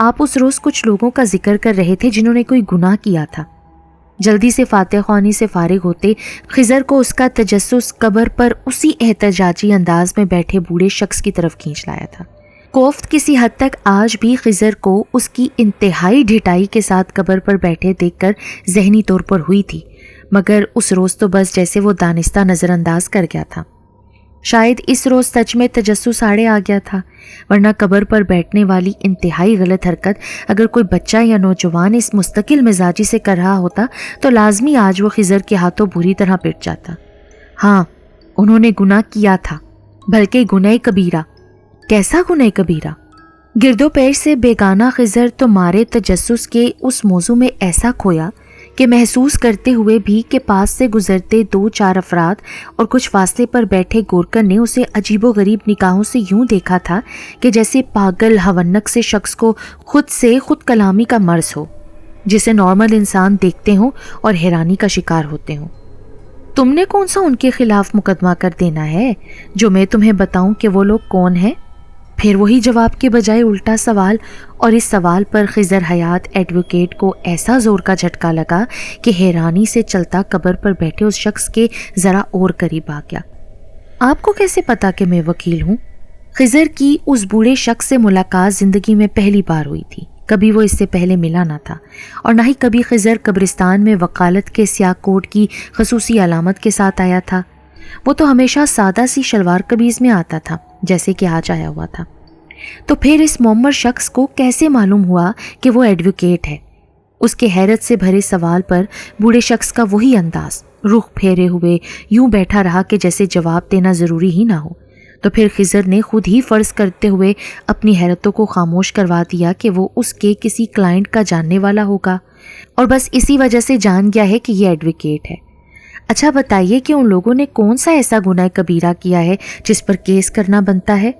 آپ اس روز کچھ لوگوں کا ذکر کر رہے تھے جنہوں نے کوئی گناہ کیا تھا۔ جلدی سے فاتح خوانی سے فارغ ہوتے خضر کو اس کا تجسس قبر پر اسی احتجاجی انداز میں بیٹھے بوڑھے شخص کی طرف کھینچ لایا تھا۔ کوفت کسی حد تک آج بھی خضر کو اس کی انتہائی ڈھٹائی کے ساتھ قبر پر بیٹھے دیکھ کر ذہنی طور پر ہوئی تھی، مگر اس روز تو بس جیسے وہ دانستہ نظر انداز کر گیا تھا۔ شاید اس روز سچ میں تجسس آڑے آ گیا تھا، ورنہ قبر پر بیٹھنے والی انتہائی غلط حرکت اگر کوئی بچہ یا نوجوان اس مستقل مزاجی سے کر رہا ہوتا تو لازمی آج وہ خضر کے ہاتھوں بری طرح پٹ جاتا۔ ہاں، انہوں نے گناہ کیا تھا، بلکہ گناہ کبیرہ۔ کیسا گناہ کبیرہ؟ گرد و پیش سے بیگانہ خضر تو مارے تجسس کے اس موضوع میں ایسا کھویا کہ محسوس کرتے ہوئے بھی کہ پاس سے گزرتے 2-4 افراد اور کچھ فاصلے پر بیٹھے گورکن نے اسے عجیب و غریب نگاہوں سے یوں دیکھا تھا کہ جیسے پاگل ہونک سے شخص کو خود کلامی کا مرض ہو، جسے نارمل انسان دیکھتے ہوں اور حیرانی کا شکار ہوتے ہوں۔ تم نے کون سا ان کے خلاف مقدمہ کر دینا ہے جو میں تمہیں بتاؤں کہ وہ لوگ کون ہیں؟ پھر وہی جواب کے بجائے الٹا سوال، اور اس سوال پر خضر حیات ایڈوکیٹ کو ایسا زور کا جھٹکا لگا کہ حیرانی سے چلتا قبر پر بیٹھے اس شخص کے ذرا اور قریب آ گیا۔ آپ کو کیسے پتا کہ میں وکیل ہوں؟ خضر کی اس بوڑھے شخص سے ملاقات زندگی میں پہلی بار ہوئی تھی، کبھی وہ اس سے پہلے ملا نہ تھا، اور نہ ہی کبھی خضر قبرستان میں وکالت کے سیاہ کوٹ کی خصوصی علامت کے ساتھ آیا تھا۔ وہ تو ہمیشہ سادہ سی شلوار قمیض میں آتا تھا جیسے کہ آج آیا ہوا تھا۔ تو پھر اس معمر شخص کو کیسے معلوم ہوا کہ وہ ایڈوکیٹ ہے؟ اس کے حیرت سے بھرے سوال پر بوڑھے شخص کا وہی انداز، رخ پھیرے ہوئے یوں بیٹھا رہا کہ جیسے جواب دینا ضروری ہی نہ ہو۔ تو پھر خضر نے خود ہی فرض کرتے ہوئے اپنی حیرتوں کو خاموش کروا دیا کہ وہ اس کے کسی کلائنٹ کا جاننے والا ہوگا، اور بس اسی وجہ سے جان گیا ہے کہ یہ ایڈوکیٹ ہے۔ اچھا بتائیے کہ ان لوگوں نے کون سا ایسا گناہ کبیرہ کیا ہے جس پر کیس کرنا بنتا ہے؟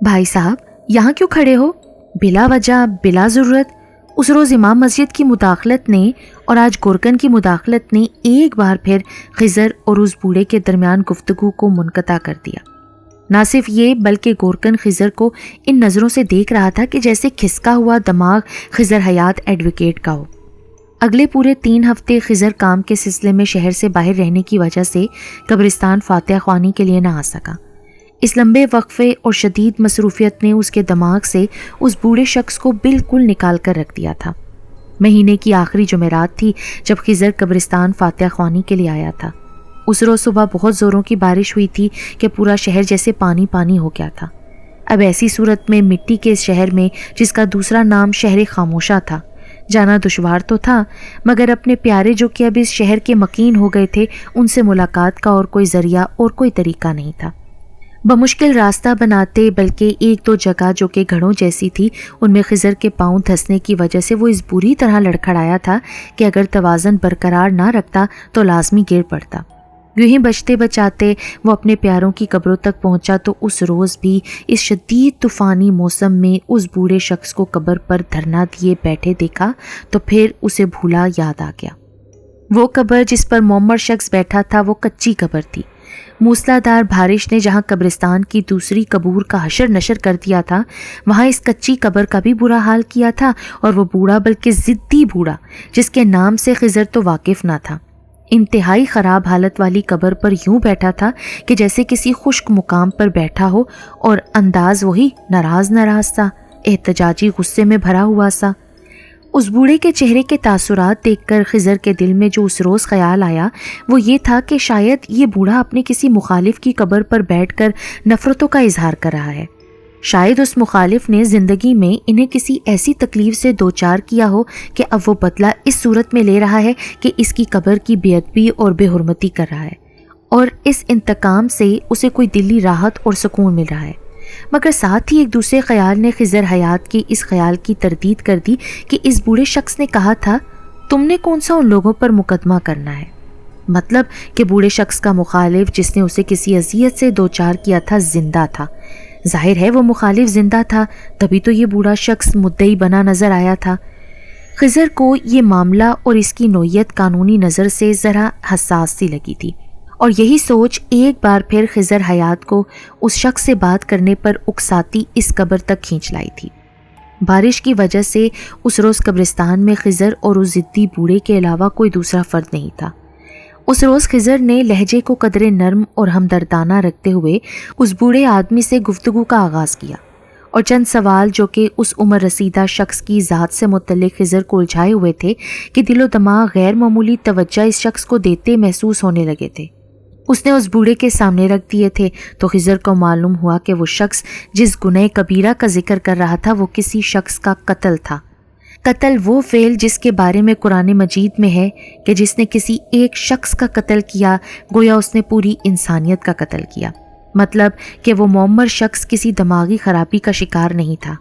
بھائی صاحب، یہاں کیوں کھڑے ہو؟ بلا وجہ، بلا ضرورت۔ اس روز امام مسجد کی مداخلت نے اور آج گورکن کی مداخلت نے ایک بار پھر خضر اور اس بوڑھے کے درمیان گفتگو کو منقطع کر دیا۔ نہ صرف یہ بلکہ گورکن خضر کو ان نظروں سے دیکھ رہا تھا کہ جیسے کھسکا ہوا دماغ خضر حیات ایڈوکیٹ کا ہو۔ اگلے پورے 3 ہفتے خضر کام کے سلسلے میں شہر سے باہر رہنے کی وجہ سے قبرستان فاتح خوانی کے لیے نہ آ سکا۔ اس لمبے وقفے اور شدید مصروفیت نے اس کے دماغ سے اس بوڑھے شخص کو بالکل نکال کر رکھ دیا تھا۔ مہینے کی آخری جمعرات تھی جب خضر قبرستان فاتح خوانی کے لیے آیا تھا۔ اس روز صبح بہت زوروں کی بارش ہوئی تھی کہ پورا شہر جیسے پانی پانی ہو گیا تھا۔ اب ایسی صورت میں مٹی کے اس شہر میں، جس کا دوسرا نام شہر خاموشہ تھا، جانا دشوار تو تھا، مگر اپنے پیارے جو کہ اب اس شہر کے مکین ہو گئے تھے، ان سے ملاقات کا اور کوئی ذریعہ اور کوئی طریقہ نہیں تھا۔ بمشکل راستہ بناتے، بلکہ 1-2 جگہ جو کہ گھڑوں جیسی تھی ان میں خضر کے پاؤں دھسنے کی وجہ سے وہ اس بری طرح لڑکھڑایا تھا کہ اگر توازن برقرار نہ رکھتا تو لازمی گر پڑتا۔ یوں ہی بچتے بچاتے وہ اپنے پیاروں کی قبروں تک پہنچا تو اس روز بھی اس شدید طوفانی موسم میں اس بوڑھے شخص کو قبر پر دھرنا دیے بیٹھے دیکھا تو پھر اسے بھولا یاد آ گیا۔ وہ قبر جس پر معمر شخص بیٹھا تھا وہ کچی قبر تھی۔ موسلادھار بارش نے جہاں قبرستان کی دوسری قبور کا حشر نشر کر دیا تھا، وہاں اس کچی قبر کا بھی برا حال کیا تھا، اور وہ بوڑھا بلکہ ضدی بوڑھا جس کے نام سے خضر تو واقف نہ تھا، انتہائی خراب حالت والی قبر پر یوں بیٹھا تھا کہ جیسے کسی خشک مقام پر بیٹھا ہو، اور انداز وہی ناراض سا، احتجاجی غصے میں بھرا ہوا سا۔ اس بوڑھے کے چہرے کے تاثرات دیکھ کر خضر کے دل میں جو اس روز خیال آیا وہ یہ تھا کہ شاید یہ بوڑھا اپنے کسی مخالف کی قبر پر بیٹھ کر نفرتوں کا اظہار کر رہا ہے۔ شاید اس مخالف نے زندگی میں انہیں کسی ایسی تکلیف سے دوچار کیا ہو کہ اب وہ بدلہ اس صورت میں لے رہا ہے کہ اس کی قبر کی بے ادبی اور بے حرمتی کر رہا ہے، اور اس انتقام سے اسے کوئی دلی راحت اور سکون مل رہا ہے۔ مگر ساتھ ہی ایک دوسرے خیال نے خضر حیات کی اس خیال کی تردید کر دی کہ اس بوڑھے شخص نے کہا تھا، تم نے کون سا ان لوگوں پر مقدمہ کرنا ہے؟ مطلب کہ بوڑھے شخص کا مخالف جس نے اسے کسی اذیت سے دوچار کیا تھا زندہ تھا۔ ظاہر ہے وہ مخالف زندہ تھا، تبھی تو یہ بوڑھا شخص مدعی بنا نظر آیا تھا۔ خضر کو یہ معاملہ اور اس کی نوعیت قانونی نظر سے ذرا حساس سی لگی تھی، اور یہی سوچ ایک بار پھر خضر حیات کو اس شخص سے بات کرنے پر اکساتی اس قبر تک کھینچ لائی تھی۔ بارش کی وجہ سے اس روز قبرستان میں خضر اور اس ضدی بوڑھے کے علاوہ کوئی دوسرا فرد نہیں تھا۔ اس روز خضر نے لہجے کو قدرے نرم اور ہمدردانہ رکھتے ہوئے اس بوڑھے آدمی سے گفتگو کا آغاز کیا، اور چند سوال جو کہ اس عمر رسیدہ شخص کی ذات سے متعلق خضر کو الجھائے ہوئے تھے کہ دل و دماغ غیر معمولی توجہ اس شخص کو دیتے محسوس ہونے لگے تھے، اس نے اس بوڑھے کے سامنے رکھ دیے تھے۔ تو خضر کو معلوم ہوا کہ وہ شخص جس گناہ کبیرہ کا ذکر کر رہا تھا وہ کسی شخص کا قتل تھا۔ قتل وہ فعل جس کے بارے میں قرآن مجید میں ہے کہ جس نے کسی ایک شخص کا قتل کیا گویا اس نے پوری انسانیت کا قتل کیا، مطلب کہ وہ معمر شخص کسی دماغی خرابی کا شکار نہیں تھا،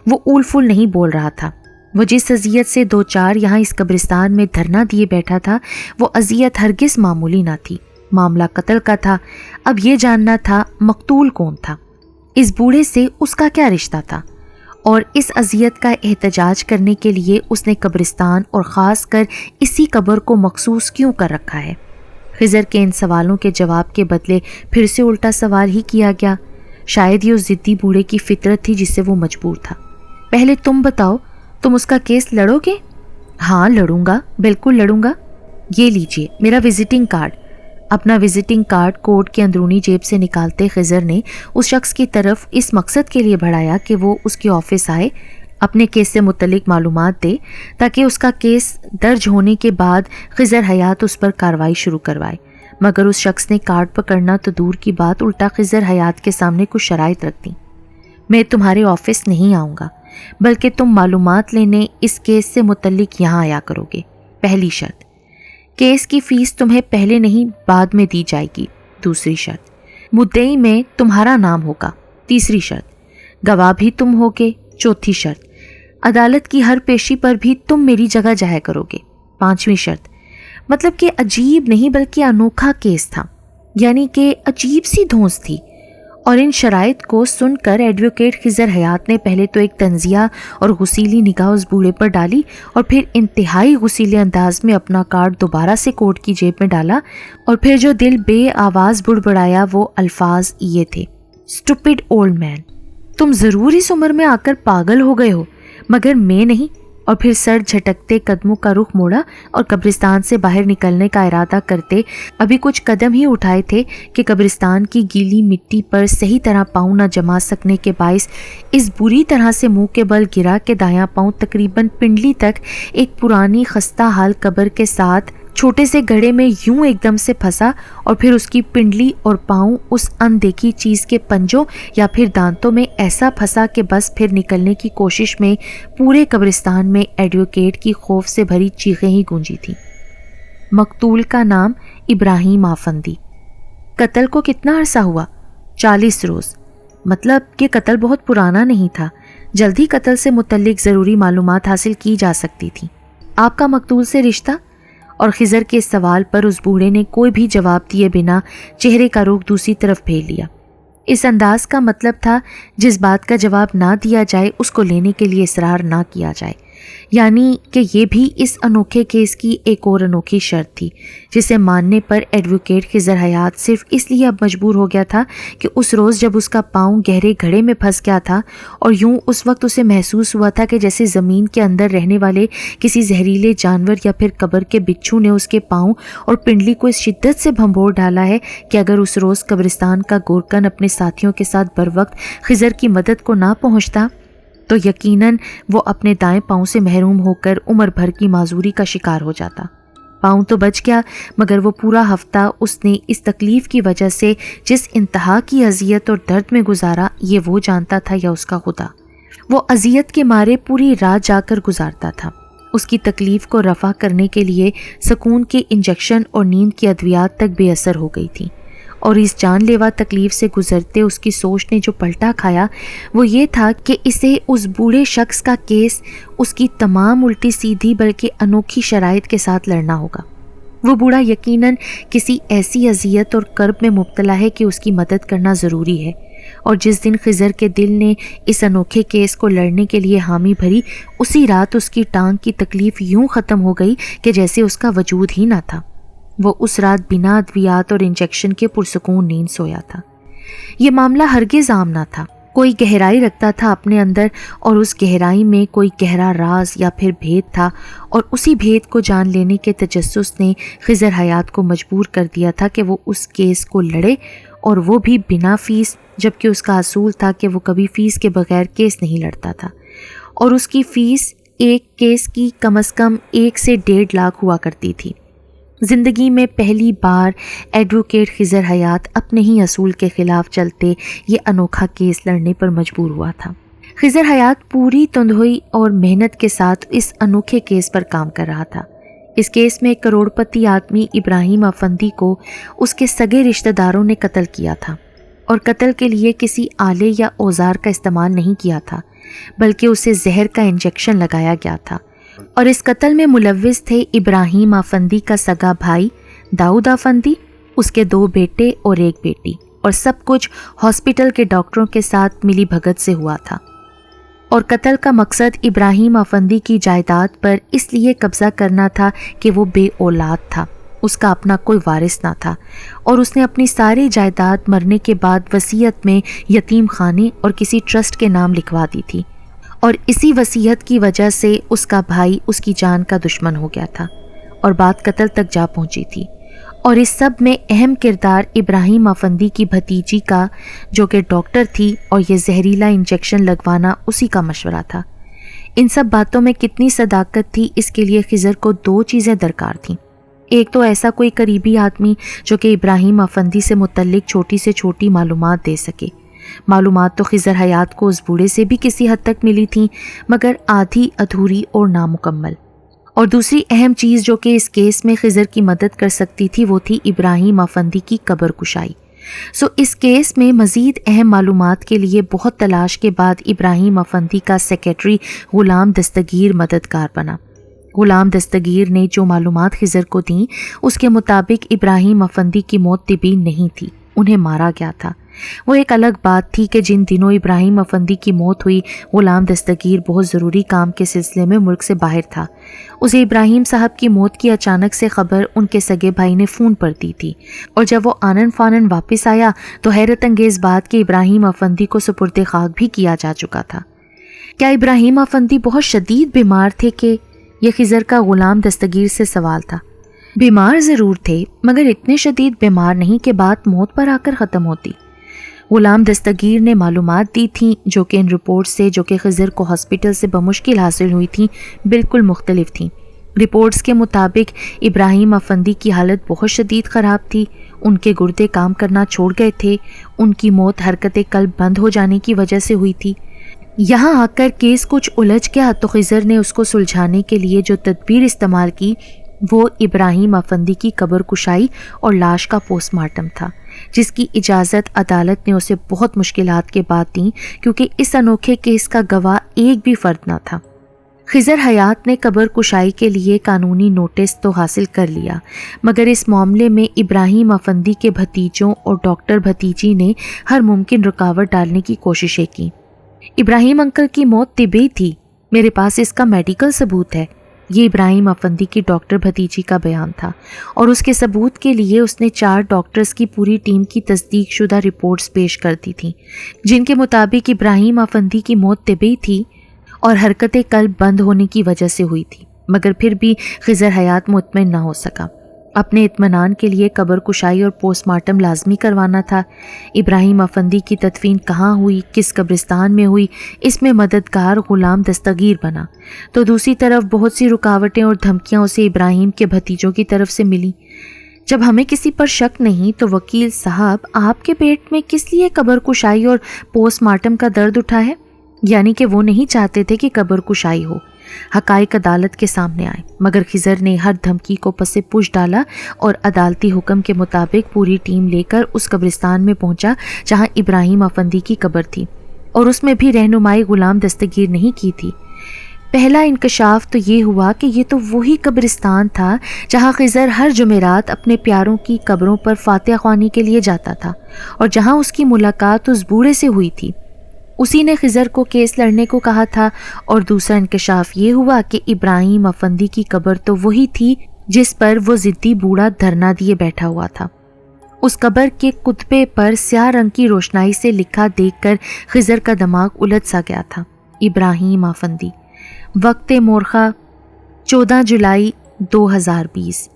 وہ اول فول نہیں بول رہا تھا۔ وہ جس اذیت سے دو چار یہاں اس قبرستان میں دھرنا دیے بیٹھا تھا وہ اذیت ہرگز معمولی نہ تھی، معاملہ قتل کا تھا۔ اب یہ جاننا تھا مقتول کون تھا، اس بوڑھے سے اس کا کیا رشتہ تھا، اور اس اذیت کا احتجاج کرنے کے لیے اس نے قبرستان اور خاص کر اسی قبر کو مخصوص کیوں کر رکھا ہے۔ خضر کے ان سوالوں کے جواب کے بدلے پھر سے الٹا سوال ہی کیا گیا۔ شاید یہ اس ضدی بوڑھے کی فطرت تھی جس سے وہ مجبور تھا۔ پہلے تم بتاؤ، تم اس کا کیس لڑو گے؟ ہاں لڑوں گا، بالکل لڑوں گا۔ یہ لیجئے میرا وزٹنگ کارڈ۔ اپنا وزٹنگ کارڈ کوٹ کے اندرونی جیب سے نکالتے خضر نے اس شخص کی طرف اس مقصد کے لیے بڑھایا کہ وہ اس کے آفس آئے، اپنے کیس سے متعلق معلومات دے تاکہ اس کا کیس درج ہونے کے بعد خضر حیات اس پر کارروائی شروع کروائے۔ مگر اس شخص نے کارڈ پکڑنا تو دور کی بات، الٹا خضر حیات کے سامنے کچھ شرائط رکھ دیں۔ میں تمہارے آفس نہیں آؤں گا، بلکہ تم معلومات لینے اس کیس سے متعلق یہاں آیا کرو گے۔ پہلی شرط، کیس کی فیس تمہیں پہلے نہیں بعد میں دی جائے گی۔ دوسری شرط، مدعی میں تمہارا نام ہوگا۔ تیسری شرط، گواہ بھی تم ہوگے۔ چوتھی شرط، عدالت کی ہر پیشی پر بھی تم میری جگہ جایا کرو گے۔ پانچویں شرط، مطلب کہ عجیب نہیں بلکہ انوکھا کیس تھا، یعنی کہ عجیب سی دھونس تھی، اور ان شرائط کو سن کر ایڈوکیٹ خضر حیات نے پہلے تو ایک طنزیہ اور غسیلی نگاہ اس بوڑھے پر ڈالی اور پھر انتہائی غسیلے انداز میں اپنا کارڈ دوبارہ سے کوٹ کی جیب میں ڈالا، اور پھر جو دل بے آواز بڑبڑایا وہ الفاظ یہ تھے، اسٹوپڈ اولڈ مین، تم ضرور اس عمر میں آ کر پاگل ہو گئے ہو، مگر میں نہیں۔ اور پھر سر جھٹکتے قدموں کا رخ موڑا اور قبرستان سے باہر نکلنے کا ارادہ کرتے ابھی کچھ قدم ہی اٹھائے تھے کہ قبرستان کی گیلی مٹی پر صحیح طرح پاؤں نہ جما سکنے کے باعث اس بری طرح سے منہ کے بل گرا کہ دایاں پاؤں تقریباً پنڈلی تک ایک پرانی خستہ حال قبر کے ساتھ چھوٹے سے گڑھے میں یوں ایک دم سے پھنسا، اور پھر اس کی پنڈلی اور پاؤں اس اندیکھی چیز کے پنجوں یا پھر دانتوں میں ایسا پھنسا کہ بس پھر نکلنے کی کوشش میں پورے قبرستان میں ایڈوکیٹ کی خوف سے بھری چیخیں ہی گونجی تھیں۔ مقتول کا نام ابراہیم آفندی۔ قتل کو کتنا عرصہ ہوا؟ 40 روز۔ مطلب کہ قتل بہت پرانا نہیں تھا، جلدی قتل سے متعلق ضروری معلومات حاصل کی جا سکتی تھی۔ آپ کا مقتول سے رشتہ؟ اور خضر کے سوال پر اس بوڑھے نے کوئی بھی جواب دیے بنا چہرے کا رخ دوسری طرف پھیر لیا۔ اس انداز کا مطلب تھا جس بات کا جواب نہ دیا جائے اس کو لینے کے لیے اصرار نہ کیا جائے، یعنی کہ یہ بھی اس انوکھے کیس کی ایک اور انوکھی شرط تھی جسے ماننے پر ایڈوکیٹ خضر حیات صرف اس لیے اب مجبور ہو گیا تھا کہ اس روز جب اس کا پاؤں گہرے گھڑے میں پھنس گیا تھا اور یوں اس وقت اسے محسوس ہوا تھا کہ جیسے زمین کے اندر رہنے والے کسی زہریلے جانور یا پھر قبر کے بچھو نے اس کے پاؤں اور پنڈلی کو اس شدت سے بھنبور ڈالا ہے کہ اگر اس روز قبرستان کا گورکن اپنے ساتھیوں کے ساتھ بروقت خضر کی مدد کو نہ پہنچتا تو یقیناً وہ اپنے دائیں پاؤں سے محروم ہو کر عمر بھر کی معذوری کا شکار ہو جاتا۔ پاؤں تو بچ گیا، مگر وہ پورا ہفتہ اس نے اس تکلیف کی وجہ سے جس انتہا کی اذیت اور درد میں گزارا یہ وہ جانتا تھا یا اس کا خدا۔ وہ اذیت کے مارے پوری رات جا کر گزارتا تھا۔ اس کی تکلیف کو رفع کرنے کے لیے سکون کے انجیکشن اور نیند کی ادویات تک بے اثر ہو گئی تھی، اور اس جان لیوا تکلیف سے گزرتے اس کی سوچ نے جو پلٹا کھایا وہ یہ تھا کہ اسے اس بوڑھے شخص کا کیس اس کی تمام الٹی سیدھی بلکہ انوکھی شرائط کے ساتھ لڑنا ہوگا۔ وہ بوڑھا یقیناً کسی ایسی اذیت اور کرب میں مبتلا ہے کہ اس کی مدد کرنا ضروری ہے، اور جس دن خضر کے دل نے اس انوکھے کیس کو لڑنے کے لیے حامی بھری اسی رات اس کی ٹانگ کی تکلیف یوں ختم ہو گئی کہ جیسے اس کا وجود ہی نہ تھا۔ وہ اس رات بنا ادویات اور انجیکشن کے پرسکون نیند سویا تھا۔ یہ معاملہ ہرگز عام نہ تھا، کوئی گہرائی رکھتا تھا اپنے اندر، اور اس گہرائی میں کوئی گہرا راز یا پھر بھید تھا، اور اسی بھید کو جان لینے کے تجسس نے خضر حیات کو مجبور کر دیا تھا کہ وہ اس کیس کو لڑے، اور وہ بھی بنا فیس، جبکہ اس کا اصول تھا کہ وہ کبھی فیس کے بغیر کیس نہیں لڑتا تھا، اور اس کی فیس ایک کیس کی کم از کم 1 سے 1.5 لاکھ ہوا کرتی تھی۔ زندگی میں پہلی بار ایڈوکیٹ خضر حیات اپنے ہی اصول کے خلاف چلتے یہ انوکھا کیس لڑنے پر مجبور ہوا تھا۔ خضر حیات پوری تندہی اور محنت کے ساتھ اس انوکھے کیس پر کام کر رہا تھا۔ اس کیس میں کروڑ پتی آدمی ابراہیم افندی کو اس کے سگے رشتہ داروں نے قتل کیا تھا، اور قتل کے لیے کسی آلے یا اوزار کا استعمال نہیں کیا تھا، بلکہ اسے زہر کا انجیکشن لگایا گیا تھا، اور اس قتل میں ملوث تھے ابراہیم افندی کا سگا بھائی داؤد افندی، اس کے 2 بیٹے اور 1 بیٹی، اور سب کچھ ہاسپٹل کے ڈاکٹروں کے ساتھ ملی بھگت سے ہوا تھا۔ اور قتل کا مقصد ابراہیم افندی کی جائیداد پر اس لیے قبضہ کرنا تھا کہ وہ بے اولاد تھا، اس کا اپنا کوئی وارث نہ تھا، اور اس نے اپنی ساری جائیداد مرنے کے بعد وصیت میں یتیم خانے اور کسی ٹرسٹ کے نام لکھوا دی تھی، اور اسی وصیت کی وجہ سے اس کا بھائی اس کی جان کا دشمن ہو گیا تھا، اور بات قتل تک جا پہنچی تھی۔ اور اس سب میں اہم کردار ابراہیم افندی کی بھتیجی کا، جو کہ ڈاکٹر تھی، اور یہ زہریلا انجیکشن لگوانا اسی کا مشورہ تھا۔ ان سب باتوں میں کتنی صداقت تھی، اس کے لیے خضر کو 2 چیزیں درکار تھیں۔ ایک تو ایسا کوئی قریبی آدمی جو کہ ابراہیم افندی سے متعلق چھوٹی سے چھوٹی معلومات دے سکے۔ معلومات تو خضر حیات کو اس بوڑھے سے بھی کسی حد تک ملی تھیں، مگر آدھی ادھوری اور نامکمل۔ اور دوسری اہم چیز جو کہ اس کیس میں خضر کی مدد کر سکتی تھی، وہ تھی ابراہیم افندی کی قبر کشائی۔ اس کیس میں مزید اہم معلومات کے لیے بہت تلاش کے بعد ابراہیم افندی کا سیکریٹری غلام دستگیر مددگار بنا۔ غلام دستگیر نے جو معلومات خضر کو دیں، اس کے مطابق ابراہیم افندی کی موت طبی نہیں تھی، انہیں مارا گیا تھا۔ وہ ایک الگ بات تھی کہ جن دنوں ابراہیم افندی کی موت ہوئی، غلام دستگیر بہت ضروری کام کے سلسلے میں ملک سے باہر تھا۔ اسے ابراہیم صاحب کی موت کی اچانک سے خبر ان کے سگے بھائی نے فون پر دی تھی، اور جب وہ آنن فانن واپس آیا تو حیرت انگیز بات کہ ابراہیم افندی کو سپرد خاک بھی کیا جا چکا تھا۔ کیا ابراہیم افندی بہت شدید بیمار تھے کہ یہ خضر کا غلام دستگیر سے سوال تھا۔ بیمار ضرور تھے، مگر اتنے شدید بیمار نہیں کہ بات موت پر آ کر ختم ہوتی۔ غلام دستگیر نے معلومات دی تھیں جو کہ ان رپورٹ سے، جو کہ خضر کو ہاسپٹل سے بمشکل حاصل ہوئی تھیں، بالکل مختلف تھیں۔ رپورٹس کے مطابق ابراہیم افندی کی حالت بہت شدید خراب تھی، ان کے گردے کام کرنا چھوڑ گئے تھے، ان کی موت حرکت قلب بند ہو جانے کی وجہ سے ہوئی تھی۔ یہاں آ کر کیس کچھ الجھ گیا تو خضر نے اس کو سلجھانے کے لیے جو تدبیر استعمال کی وہ ابراہیم افندی کی قبر کشائی اور لاش کا پوسٹ مارٹم تھا، جس کی اجازت عدالت نے اسے بہت مشکلات کے بعد دیں، کیونکہ اس انوکھے کیس کا گواہ ایک بھی فرد نہ تھا۔ خضر حیات نے قبر کشائی کے لیے قانونی نوٹس تو حاصل کر لیا، مگر اس معاملے میں ابراہیم افندی کے بھتیجوں اور ڈاکٹر بھتیجی نے ہر ممکن رکاوٹ ڈالنے کی کوششیں کی۔ ابراہیم انکل کی موت طبی تھی، میرے پاس اس کا میڈیکل ثبوت ہے، یہ ابراہیم افندی کی ڈاکٹر بھتیجی کا بیان تھا، اور اس کے ثبوت کے لیے اس نے 4 ڈاکٹرز کی پوری ٹیم کی تصدیق شدہ رپورٹس پیش کر دی تھیں، جن کے مطابق ابراہیم افندی کی موت طبی تھی اور حرکت قلب بند ہونے کی وجہ سے ہوئی تھی، مگر پھر بھی خضر حیات مطمئن نہ ہو سکا۔ اپنے اطمینان کے لیے قبر کشائی اور پوسٹ مارٹم لازمی کروانا تھا۔ ابراہیم افندی کی تدفین کہاں ہوئی، کس قبرستان میں ہوئی، اس میں مددگار غلام دستگیر بنا، تو دوسری طرف بہت سی رکاوٹیں اور دھمکیاں اسے ابراہیم کے بھتیجوں کی طرف سے ملیں۔ جب ہمیں کسی پر شک نہیں تو وکیل صاحب آپ کے پیٹ میں کس لیے قبر کشائی اور پوسٹ مارٹم کا درد اٹھا ہے؟ یعنی کہ وہ نہیں چاہتے تھے کہ قبر کشائی ہو، حقائق عدالت کے سامنے آئے، مگر خضر نے ہر دھمکی کو پس پش ڈالا اور عدالتی حکم کے مطابق پوری ٹیم لے کر اس قبرستان میں پہنچا جہاں ابراہیم افندی کی قبر تھی، اور اس میں بھی رہنمائی غلام دستگیر نہیں کی تھی۔ پہلا انکشاف تو یہ ہوا کہ یہ تو وہی قبرستان تھا جہاں خضر ہر جمعرات اپنے پیاروں کی قبروں پر فاتحہ خوانی کے لیے جاتا تھا، اور جہاں اس کی ملاقات اس بوڑھے سے ہوئی تھی، اسی نے خضر کو کیس لڑنے کو کہا تھا۔ اور دوسرا انکشاف یہ ہوا کہ ابراہیم افندی کی قبر تو وہی تھی جس پر وہ ضدی بوڑھا دھرنا دیے بیٹھا ہوا تھا۔ اس قبر کے کتبے پر سیاہ رنگ کی روشنائی سے لکھا دیکھ کر خضر کا دماغ الجھ سا گیا تھا۔ ابراہیم افندی، وقت مورخہ 14 جولائی 2020۔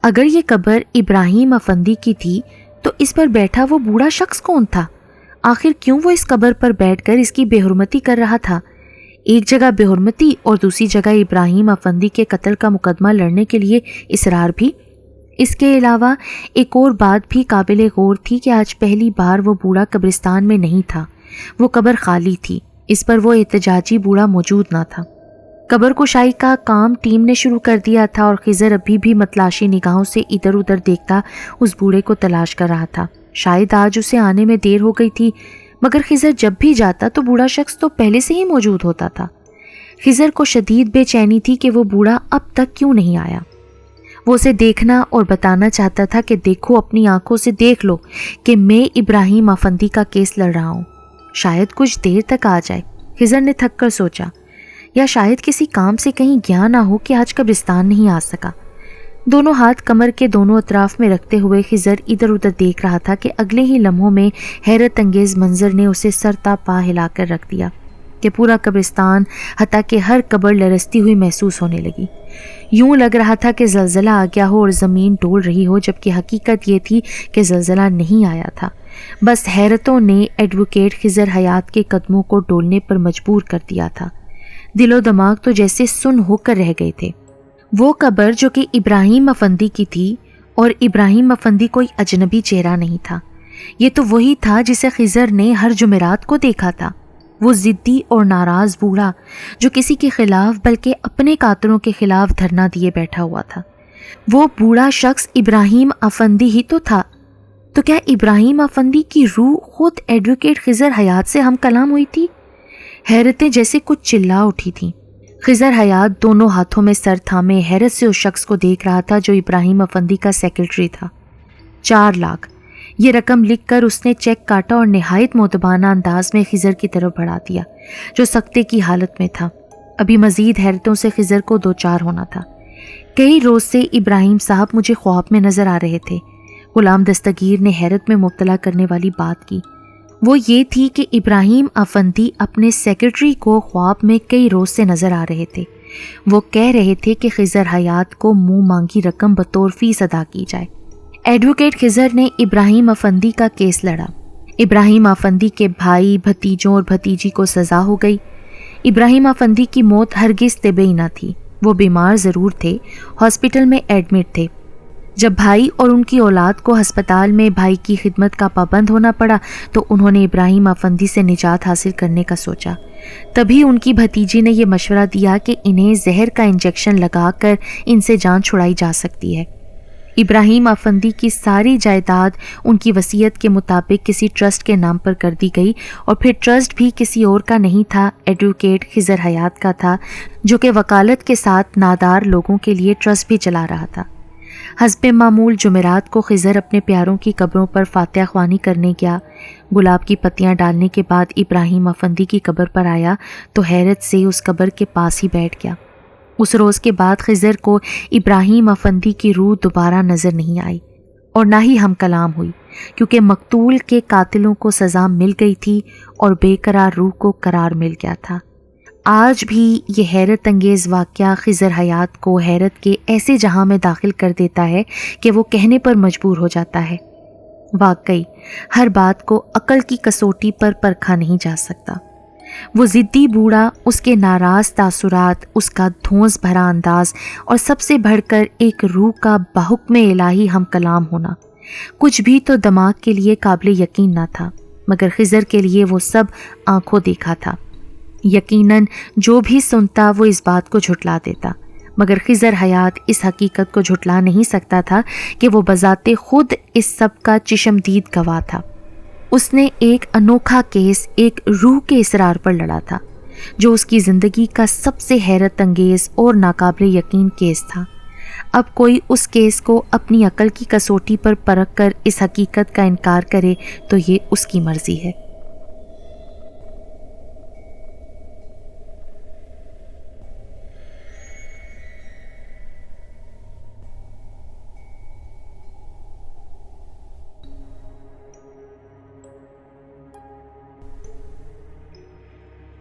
اگر یہ قبر ابراہیم افندی کی تھی تو اس پر بیٹھا وہ بوڑھا شخص کون تھا؟ آخر کیوں وہ اس قبر پر بیٹھ کر اس کی بے حرمتی کر رہا تھا؟ ایک جگہ بے حرمتی اور دوسری جگہ ابراہیم افندی کے قتل کا مقدمہ لڑنے کے لیے اصرار بھی۔ اس کے علاوہ ایک اور بات بھی قابل غور تھی کہ آج پہلی بار وہ بوڑھا قبرستان میں نہیں تھا، وہ قبر خالی تھی، اس پر وہ احتجاجی بوڑھا موجود نہ تھا۔ قبر کشائی کا کام ٹیم نے شروع کر دیا تھا اور خضر ابھی بھی متلاشی نگاہوں سے ادھر ادھر دیکھتا اس بوڑھے کو تلاش کر رہا تھا۔ شاید آج اسے آنے میں دیر ہو گئی تھی، مگر خضر جب بھی جاتا تو بوڑھا شخص تو پہلے سے ہی موجود ہوتا تھا۔ خضر کو شدید بے چینی تھی کہ وہ بوڑھا اب تک کیوں نہیں آیا۔ وہ اسے دیکھنا اور بتانا چاہتا تھا کہ دیکھو، اپنی آنکھوں سے دیکھ لو کہ میں ابراہیم افندی کا کیس لڑ رہا ہوں، شاید کچھ دیر تک آ جائے۔ خضر نے تھک کر سوچا، یا شاید کسی کام سے کہیں گیا نہ ہو کہ آج قبرستان نہیں آ سکا۔ دونوں ہاتھ کمر کے دونوں اطراف میں رکھتے ہوئے خضر ادھر ادھر دیکھ رہا تھا کہ اگلے ہی لمحوں میں حیرت انگیز منظر نے اسے سر تا پا ہلا کر رکھ دیا کہ پورا قبرستان حتیٰ کہ ہر قبر لرزتی ہوئی محسوس ہونے لگی۔ یوں لگ رہا تھا کہ زلزلہ آ گیا ہو اور زمین ڈول رہی ہو، جبکہ حقیقت یہ تھی کہ زلزلہ نہیں آیا تھا، بس حیرتوں نے ایڈوکیٹ خضر حیات کے قدموں کو ڈولنے پر مجبور کر دیا تھا۔ دل و دماغ تو جیسے سن ہو کر رہ گئے تھے۔ وہ قبر جو کہ ابراہیم افندی کی تھی، اور ابراہیم افندی کوئی اجنبی چہرہ نہیں تھا، یہ تو وہی تھا جسے خضر نے ہر جمعرات کو دیکھا تھا، وہ ضدی اور ناراض بوڑھا جو کسی کے خلاف بلکہ اپنے قاتلوں کے خلاف دھرنا دیے بیٹھا ہوا تھا۔ وہ بوڑھا شخص ابراہیم افندی ہی تو تھا۔ تو کیا ابراہیم افندی کی روح خود ایڈوکیٹ خضر حیات سے ہم کلام ہوئی تھی؟ حیرتیں جیسے کچھ چلا اٹھی تھیں۔ خضر حیات دونوں ہاتھوں میں سر تھامے حیرت سے اس شخص کو دیکھ رہا تھا جو ابراہیم افندی کا سیکرٹری تھا۔ 4 لاکھ، یہ رقم لکھ کر اس نے چیک کاٹا اور نہایت مؤدبانہ انداز میں خضر کی طرف بڑھا دیا جو سکتے کی حالت میں تھا۔ ابھی مزید حیرتوں سے خضر کو دوچار ہونا تھا۔ کئی روز سے ابراہیم صاحب مجھے خواب میں نظر آ رہے تھے، غلام دستگیر نے حیرت میں مبتلا کرنے والی بات کی۔ وہ یہ تھی کہ ابراہیم افندی اپنے سیکرٹری کو خواب میں کئی روز سے نظر آ رہے تھے۔ وہ کہہ رہے تھے کہ خضر حیات کو منہ مانگی رقم بطور فیس ادا کی جائے۔ ایڈوکیٹ خضر نے ابراہیم افندی کا کیس لڑا۔ ابراہیم افندی کے بھائی، بھتیجوں اور بھتیجی کو سزا ہو گئی۔ ابراہیم افندی کی موت ہرگز طبیعی نہ تھی، وہ بیمار ضرور تھے، ہاسپٹل میں ایڈمٹ تھے۔ جب بھائی اور ان کی اولاد کو ہسپتال میں بھائی کی خدمت کا پابند ہونا پڑا تو انہوں نے ابراہیم افندی سے نجات حاصل کرنے کا سوچا۔ تبھی ان کی بھتیجی نے یہ مشورہ دیا کہ انہیں زہر کا انجیکشن لگا کر ان سے جان چھڑائی جا سکتی ہے۔ ابراہیم افندی کی ساری جائیداد ان کی وصیت کے مطابق کسی ٹرسٹ کے نام پر کر دی گئی، اور پھر ٹرسٹ بھی کسی اور کا نہیں تھا، ایڈوکیٹ خضر حیات کا تھا، جو کہ وکالت کے ساتھ نادار لوگوں کے لیے ٹرسٹ بھی چلا رہا تھا۔ حسب معمول جمعرات کو خضر اپنے پیاروں کی قبروں پر فاتحہ خوانی کرنے گیا۔ گلاب کی پتیاں ڈالنے کے بعد ابراہیم افندی کی قبر پر آیا تو حیرت سے اس قبر کے پاس ہی بیٹھ گیا۔ اس روز کے بعد خضر کو ابراہیم افندی کی روح دوبارہ نظر نہیں آئی اور نہ ہی ہم کلام ہوئی، کیونکہ مقتول کے قاتلوں کو سزا مل گئی تھی اور بے قرار روح کو قرار مل گیا تھا۔ آج بھی یہ حیرت انگیز واقعہ خضر حیات کو حیرت کے ایسے جہاں میں داخل کر دیتا ہے کہ وہ کہنے پر مجبور ہو جاتا ہے۔ واقعی ہر بات کو عقل کی کسوٹی پر پرکھا نہیں جا سکتا۔ وہ ضدی بوڑھا، اس کے ناراض تاثرات، اس کا دھونس بھرا انداز اور سب سے بڑھ کر ایک روح کا بحکم الہی ہم کلام ہونا، کچھ بھی تو دماغ کے لیے قابل یقین نہ تھا، مگر خضر کے لیے وہ سب آنکھوں دیکھا تھا۔ یقیناً جو بھی سنتا وہ اس بات کو جھٹلا دیتا، مگر خضر حیات اس حقیقت کو جھٹلا نہیں سکتا تھا کہ وہ بذات خود اس سب کا چشمدید گواہ تھا۔ اس نے ایک انوکھا کیس ایک روح کے اصرار پر لڑا تھا جو اس کی زندگی کا سب سے حیرت انگیز اور ناقابل یقین کیس تھا۔ اب کوئی اس کیس کو اپنی عقل کی کسوٹی پر پرکھ کر اس حقیقت کا انکار کرے تو یہ اس کی مرضی ہے۔